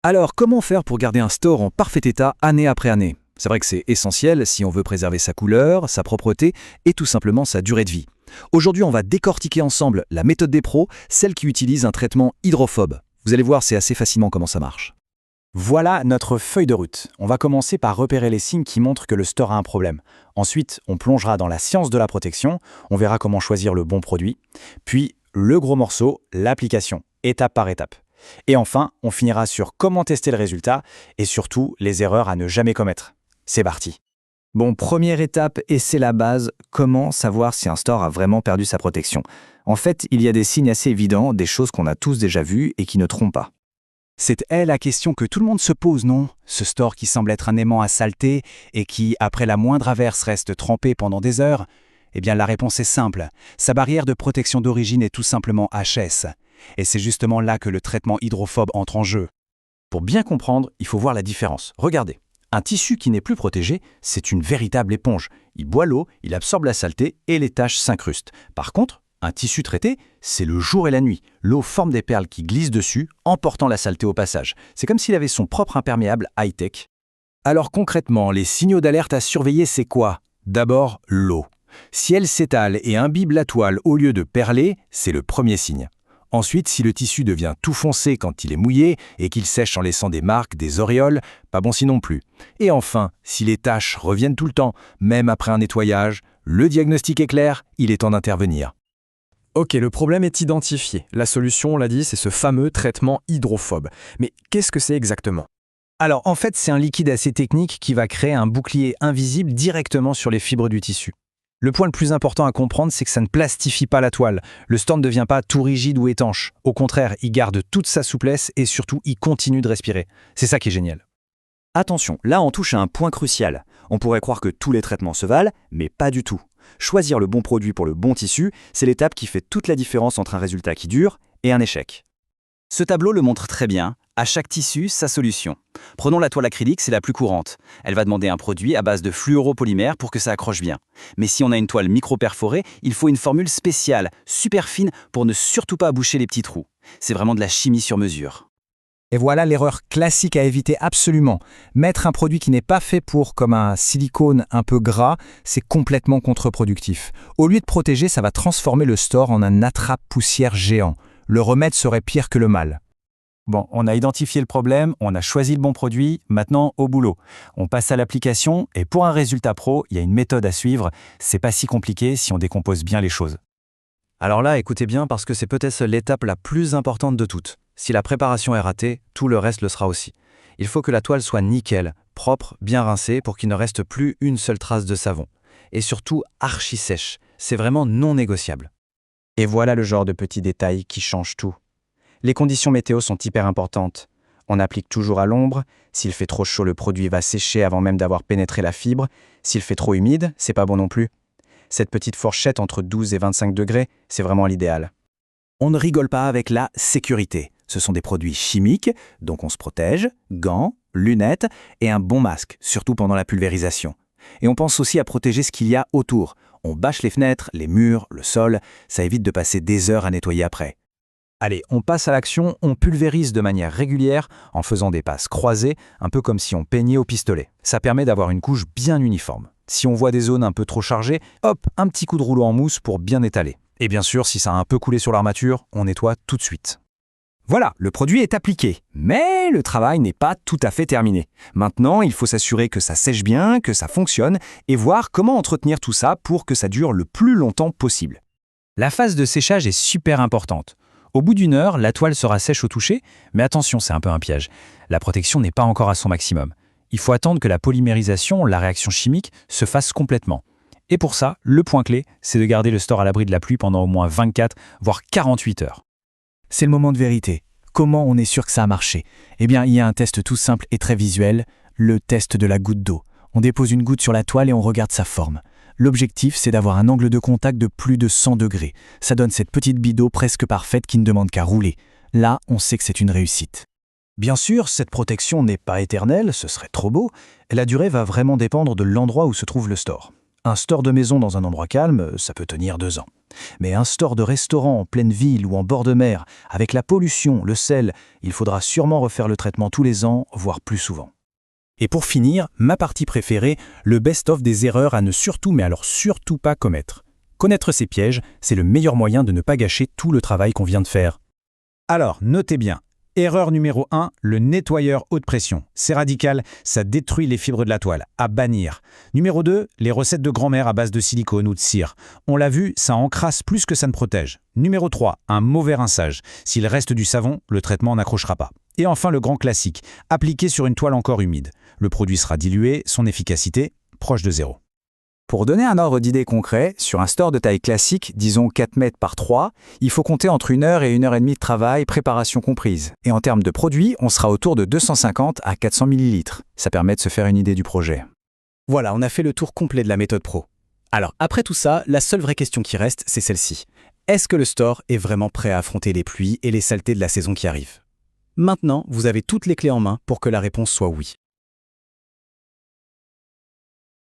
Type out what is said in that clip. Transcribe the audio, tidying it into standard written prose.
Alors, comment faire pour garder un store en parfait état année après année? C'est vrai que c'est essentiel si on veut préserver sa couleur, sa propreté et tout simplement sa durée de vie. Aujourd'hui, on va décortiquer ensemble la méthode des pros, celle qui utilise un traitement hydrophobe. Vous allez voir, c'est assez facilement comment ça marche. Voilà notre feuille de route. On va commencer par repérer les signes qui montrent que le store a un problème. Ensuite, on plongera dans la science de la protection, on verra comment choisir le bon produit. Puis, le gros morceau, l'application, étape par étape. Et enfin, on finira sur comment tester le résultat et surtout les erreurs à ne jamais commettre. C'est parti. Bon, première étape, et c'est la base, comment savoir si un store a vraiment perdu sa protection? En fait, il y a des signes assez évidents, des choses qu'on a tous déjà vues et qui ne trompent pas. C'est la question que tout le monde se pose, non? Ce store qui semble être un aimant à saleté et qui, après la moindre averse, reste trempé pendant des heures? Eh bien, la réponse est simple. Sa barrière de protection d'origine est tout simplement HS. Et c'est justement là que le traitement hydrophobe entre en jeu. Pour bien comprendre, il faut voir la différence. Regardez, un tissu qui n'est plus protégé, c'est une véritable éponge. Il boit l'eau, il absorbe la saleté et les taches s'incrustent. Par contre, un tissu traité, c'est le jour et la nuit. L'eau forme des perles qui glissent dessus, emportant la saleté au passage. C'est comme s'il avait son propre imperméable high-tech. Alors concrètement, les signaux d'alerte à surveiller, c'est quoi? D'abord, l'eau. Si elle s'étale et imbibe la toile au lieu de perler, c'est le premier signe. Ensuite, si le tissu devient tout foncé quand il est mouillé et qu'il sèche en laissant des marques, des auréoles, pas bon signe non plus. Et enfin, si les taches reviennent tout le temps, même après un nettoyage, le diagnostic est clair, il est temps d'intervenir. Ok, le problème est identifié. La solution, on l'a dit, c'est ce fameux traitement hydrophobe. Mais qu'est-ce que c'est exactement? Alors, en fait, c'est un liquide assez technique qui va créer un bouclier invisible directement sur les fibres du tissu. Le point le plus important à comprendre, c'est que ça ne plastifie pas la toile. Le store ne devient pas tout rigide ou étanche. Au contraire, il garde toute sa souplesse et surtout, il continue de respirer. C'est ça qui est génial. Attention, là on touche à un point crucial. On pourrait croire que tous les traitements se valent, mais pas du tout. Choisir le bon produit pour le bon tissu, c'est l'étape qui fait toute la différence entre un résultat qui dure et un échec. Ce tableau le montre très bien. À chaque tissu, sa solution. Prenons la toile acrylique, c'est la plus courante. Elle va demander un produit à base de fluoropolymère pour que ça accroche bien. Mais si on a une toile micro-perforée, il faut une formule spéciale, super fine, pour ne surtout pas boucher les petits trous. C'est vraiment de la chimie sur mesure. Et voilà l'erreur classique à éviter absolument. Mettre un produit qui n'est pas fait pour, comme un silicone un peu gras, c'est complètement contre-productif. Au lieu de protéger, ça va transformer le store en un attrape-poussière géant. Le remède serait pire que le mal. Bon, on a identifié le problème, on a choisi le bon produit, maintenant au boulot. On passe à l'application et pour un résultat pro, il y a une méthode à suivre. C'est pas si compliqué si on décompose bien les choses. Alors là, écoutez bien parce que c'est peut-être l'étape la plus importante de toutes. Si la préparation est ratée, tout le reste le sera aussi. Il faut que la toile soit nickel, propre, bien rincée pour qu'il ne reste plus une seule trace de savon. Et surtout archi sèche, c'est vraiment non négociable. Et voilà le genre de petits détails qui changent tout. Les conditions météo sont hyper importantes. On applique toujours à l'ombre. S'il fait trop chaud, le produit va sécher avant même d'avoir pénétré la fibre. S'il fait trop humide, c'est pas bon non plus. Cette petite fourchette entre 12 et 25 degrés, c'est vraiment l'idéal. On ne rigole pas avec la sécurité. Ce sont des produits chimiques, donc on se protège, gants, lunettes et un bon masque, surtout pendant la pulvérisation. Et on pense aussi à protéger ce qu'il y a autour. On bâche les fenêtres, les murs, le sol, ça évite de passer des heures à nettoyer après. Allez, on passe à l'action, on pulvérise de manière régulière en faisant des passes croisées, un peu comme si on peignait au pistolet. Ça permet d'avoir une couche bien uniforme. Si on voit des zones un peu trop chargées, hop, un petit coup de rouleau en mousse pour bien étaler. Et bien sûr, si ça a un peu coulé sur l'armature, on nettoie tout de suite. Voilà, le produit est appliqué, mais le travail n'est pas tout à fait terminé. Maintenant, il faut s'assurer que ça sèche bien, que ça fonctionne, et voir comment entretenir tout ça pour que ça dure le plus longtemps possible. La phase de séchage est super importante. Au bout d'une heure, la toile sera sèche au toucher, mais attention, c'est un peu un piège. La protection n'est pas encore à son maximum. Il faut attendre que la polymérisation, la réaction chimique, se fasse complètement. Et pour ça, le point clé, c'est de garder le store à l'abri de la pluie pendant au moins 24, voire 48 heures. C'est le moment de vérité. Comment on est sûr que ça a marché? Eh bien, il y a un test tout simple et très visuel, le test de la goutte d'eau. On dépose une goutte sur la toile et on regarde sa forme. L'objectif, c'est d'avoir un angle de contact de plus de 100 degrés. Ça donne cette petite bille d'eau presque parfaite qui ne demande qu'à rouler. Là, on sait que c'est une réussite. Bien sûr, cette protection n'est pas éternelle, ce serait trop beau. La durée va vraiment dépendre de l'endroit où se trouve le store. Un store de maison dans un endroit calme, ça peut tenir 2 ans. Mais un store de restaurant en pleine ville ou en bord de mer, avec la pollution, le sel, il faudra sûrement refaire le traitement tous les ans, voire plus souvent. Et pour finir, ma partie préférée, le best-of des erreurs à ne surtout, mais alors surtout pas commettre. Connaître ces pièges, c'est le meilleur moyen de ne pas gâcher tout le travail qu'on vient de faire. Alors, notez bien. Erreur numéro 1, le nettoyeur haute pression. C'est radical, ça détruit les fibres de la toile. À bannir. Numéro 2, les recettes de grand-mère à base de silicone ou de cire. On l'a vu, ça encrasse plus que ça ne protège. Numéro 3, un mauvais rinçage. S'il reste du savon, le traitement n'accrochera pas. Et enfin, le grand classique, appliqué sur une toile encore humide. Le produit sera dilué, son efficacité proche de 0. Pour donner un ordre d'idée concret, sur un store de taille classique, disons 4 mètres par 3, il faut compter entre 1 heure et 1 heure et demie de travail, préparation comprise. Et en termes de produits, on sera autour de 250 à 400 ml. Ça permet de se faire une idée du projet. Voilà, on a fait le tour complet de la méthode pro. Alors, après tout ça, la seule vraie question qui reste, c'est celle-ci. Est-ce que le store est vraiment prêt à affronter les pluies et les saletés de la saison qui arrive ? Maintenant, vous avez toutes les clés en main pour que la réponse soit oui.